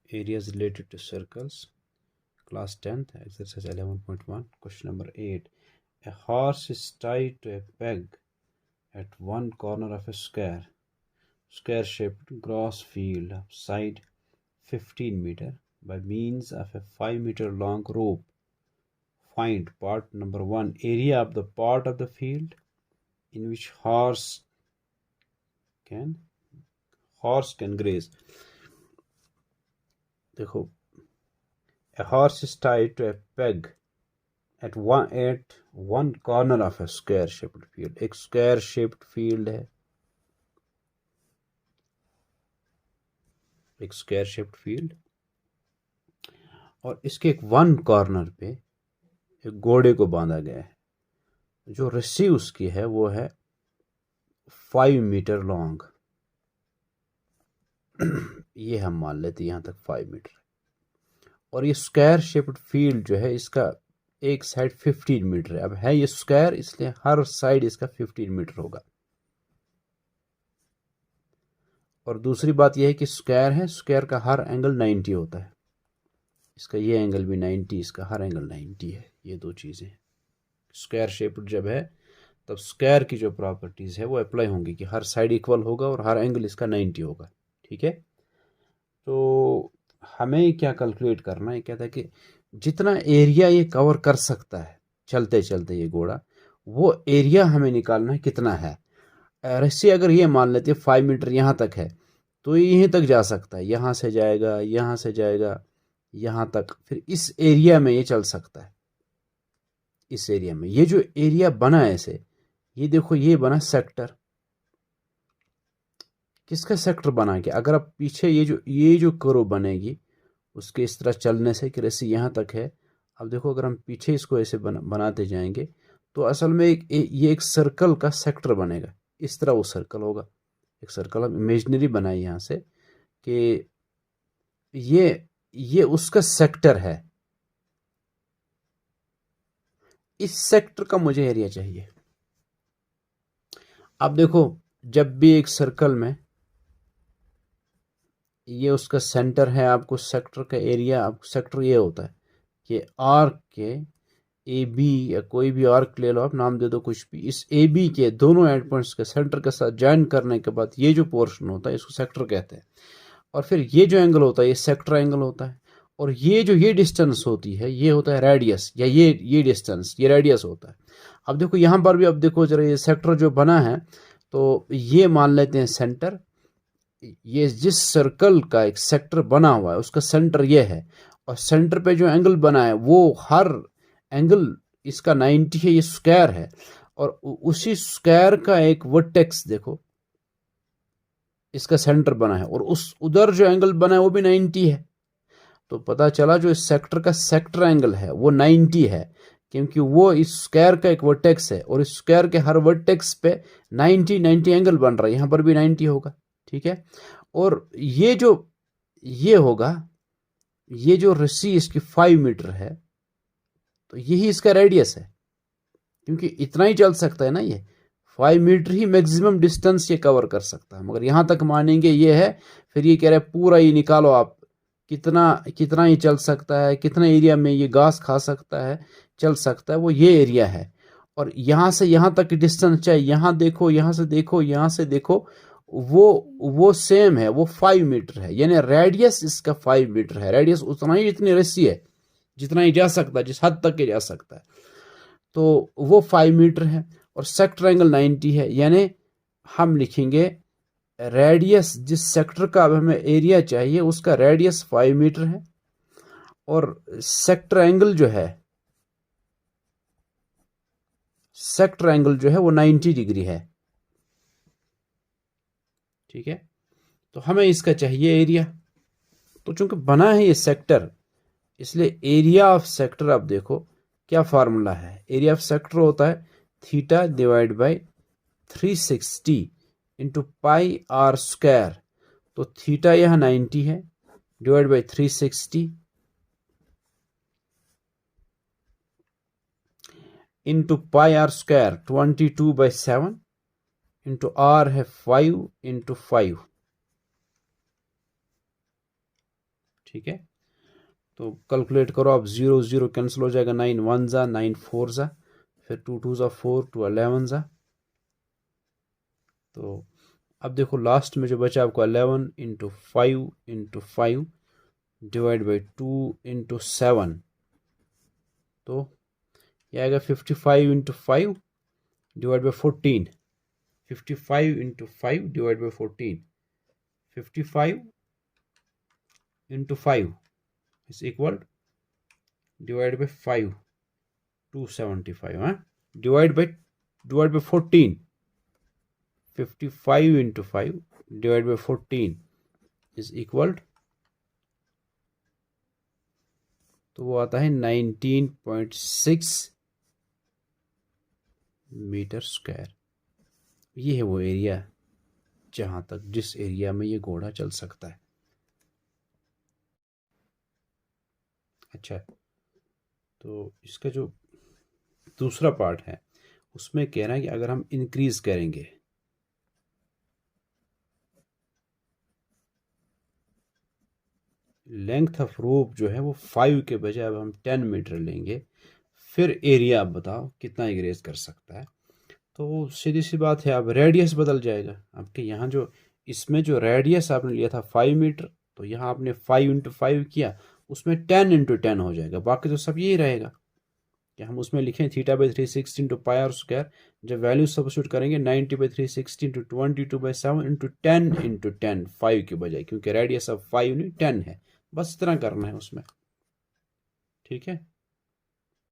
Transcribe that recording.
Areas related to circles. Class 10th, exercise 11.1, question number 8. A horse is tied to a peg at one corner of a square-shaped grass field of side 15 meter by means of a 5 meter long rope. Find part number 1, area of the part of the field in which horse can graze. देखो, a horse is tied to a peg at one corner of a square shaped field. एक square shaped field है, एक square shaped field, और इसके एक one corner पे एक घोड़े को बांधा गया है. जो रस्सी उसकी है वो है 5 मीटर लॉन्ग. ये हम मान लेते हैं, यहां तक 5 मीटर. और ये स्क्वायर शेप्ड फील्ड जो है इसका एक साइड 15 मीटर है. अब है ये स्क्वायर, इसलिए हर साइड इसका 15 मीटर होगा. और दूसरी बात यह है कि स्क्वायर है, स्क्वायर का हर एंगल 90 होता है. इसका ये एंगल भी 90, इसका हर एंगल 90 है. ये दो चीज़ें. स्क्वायर शेप्ड जब है तब स्क्वायर की जो प्रॉपर्टीज़ है वो अप्लाई होंगी कि हर साइड इक्वल होगा और हर एंगल इसका 90 होगा. ठीक है. तो हमें क्या कैलकुलेट करना है, कहता है कि जितना एरिया ये कवर कर सकता है चलते चलते ये घोड़ा, वो एरिया हमें निकालना है कितना है. रस्सी अगर ये मान लेते हैं 5 मीटर यहाँ तक है तो ये यहीं तक जा सकता है, यहाँ से जाएगा, यहाँ से जाएगा, यहाँ तक, फिर इस एरिया में ये चल सकता है. इस एरिया में ये जो एरिया बना है ऐसे, ये देखो ये बना सेक्टर. किसका सेक्टर बना के, अगर आप पीछे ये जो कर्व बनेगी उसके इस तरह चलने से कि रस्सी यहाँ तक है. अब देखो अगर हम पीछे इसको ऐसे बनाते जाएंगे तो असल में ये एक सर्कल का सेक्टर बनेगा. इस तरह वो सर्कल होगा. एक सर्कल हम इमेजिनरी बनाए यहाँ से कि ये उसका सेक्टर है. इस सेक्टर का मुझे एरिया चाहिए. अब देखो जब भी एक सर्कल में ये उसका सेंटर है, आपको सेक्टर का एरिया, आपको सेक्टर ये होता है कि आर्क के ए बी या कोई भी आर्क ले लो, आप नाम दे दो कुछ भी, इस ए बी के दोनों एंड पॉइंट्स के सेंटर के साथ ज्वाइन करने के बाद ये जो पोर्शन होता है इसको सेक्टर कहते हैं. और फिर ये जो एंगल होता है ये सेक्टर एंगल होता है. और ये डिस्टेंस होती है ये होता है रेडियस, या ये डिस्टेंस ये रेडियस होता है. अब देखो यहाँ पर भी, अब देखो जरा ये सेक्टर जो बना है तो ये मान लेते हैं सेंटर. ये जिस सर्कल का एक सेक्टर बना हुआ है उसका सेंटर ये है, और सेंटर पे जो एंगल बना है वो हर एंगल इसका 90 है. ये स्क्वायर है और उसी स्क्वायर का एक वर्टेक्स देखो इसका सेंटर बना है, और उस उधर जो एंगल बना है वो भी 90 है. तो पता चला जो इस सेक्टर का सेक्टर एंगल है वो 90 है, क्योंकि वो इस स्क्वायर का एक वर्टेक्स है और इस स्क्वायर के हर वर्टेक्स पे 90 एंगल बन रहा है. यहाँ पर भी 90 होगा. ठीक है. और ये होगा, ये जो रस्सी इसकी 5 मीटर है तो यही इसका रेडियस है, क्योंकि इतना ही चल सकता है ना. ये 5 मीटर ही मैक्सिमम डिस्टेंस ये कवर कर सकता है. मगर यहाँ तक मानेंगे ये है, फिर ये कह रहे हैं पूरा ही निकालो आप, कितना ही चल सकता है, कितना एरिया में ये घास खा सकता है, चल सकता है, वो ये एरिया है. और यहाँ से यहाँ तक डिस्टेंस, चाहे यहाँ देखो, यहाँ से देखो, यहाँ से देखो, वो सेम है, वो 5 मीटर है. यानी रेडियस इसका 5 मीटर है. रेडियस उतना ही जितनी रस्सी है, जितना ही जा सकता है, जिस हद तक जा सकता है, तो वो 5 मीटर है. और सेक्टर एंगल 90 है. यानी हम लिखेंगे रेडियस, जिस सेक्टर का अब हमें एरिया चाहिए उसका रेडियस 5 मीटर है, और सेक्टर एंगल जो है वो 90 डिग्री है. ठीक है. तो हमें इसका चाहिए एरिया. तो चूंकि बना है ये सेक्टर, इसलिए एरिया ऑफ सेक्टर, आप देखो क्या फार्मूला है. एरिया ऑफ सेक्टर होता है theta divide by 360 into pi r square. तो थीटा यह 90 है, divide by 360 into pi r square 22/7 into r है 5 इंटू 5. ठीक है, तो कैलकुलेट करो आप, 0 0 कैंसिल हो जाएगा, 9 1 जा, 9 4 जा, फिर 2 2 जा 4, 2 11 जा। तो अब देखो लास्ट में जो बचा आपको 11 into 5 into 5 divide by 2 into 7, तो ये आएगा 55 into 5 divide by 14, 55 into 5 divide by 14, 55 into 5 is equal divided by 5, 275, हाँ, divide by 14, 55 into 5 divided by 14 is equal, तो वो आता है 19.6 मीटर स्क्वायर। ये है वो एरिया जहां तक, जिस एरिया में ये घोड़ा चल सकता है। अच्छा, तो इसका जो दूसरा पार्ट है उसमें कह रहा है कि अगर हम इंक्रीज करेंगे, लेंथ ऑफ रोप जो है वो 5 के बजाय अब हम 10 मीटर लेंगे, फिर एरिया आप बताओ कितना इंक्रीज कर सकता है। तो सीधी सी बात है, अब रेडियस बदल जाएगा आपके। यहाँ जो इसमें जो रेडियस आपने लिया था 5 मीटर, तो यहाँ आपने 5 इंटू 5 किया, उसमें 10 इंटू 10 हो जाएगा, बाकी तो सब यही रहेगा कि हम उसमें लिखें theta by 360 into pi r square, जब वैल्यू सब्स्टिट्यूट करेंगे 90 बाई 360 इंटू 22/7 इंटू 10 इंटू 10, 5 के बजाय, क्योंकि रेडियस अब 5 नहीं 10 है, बस इतना करना है उसमें। ठीक है।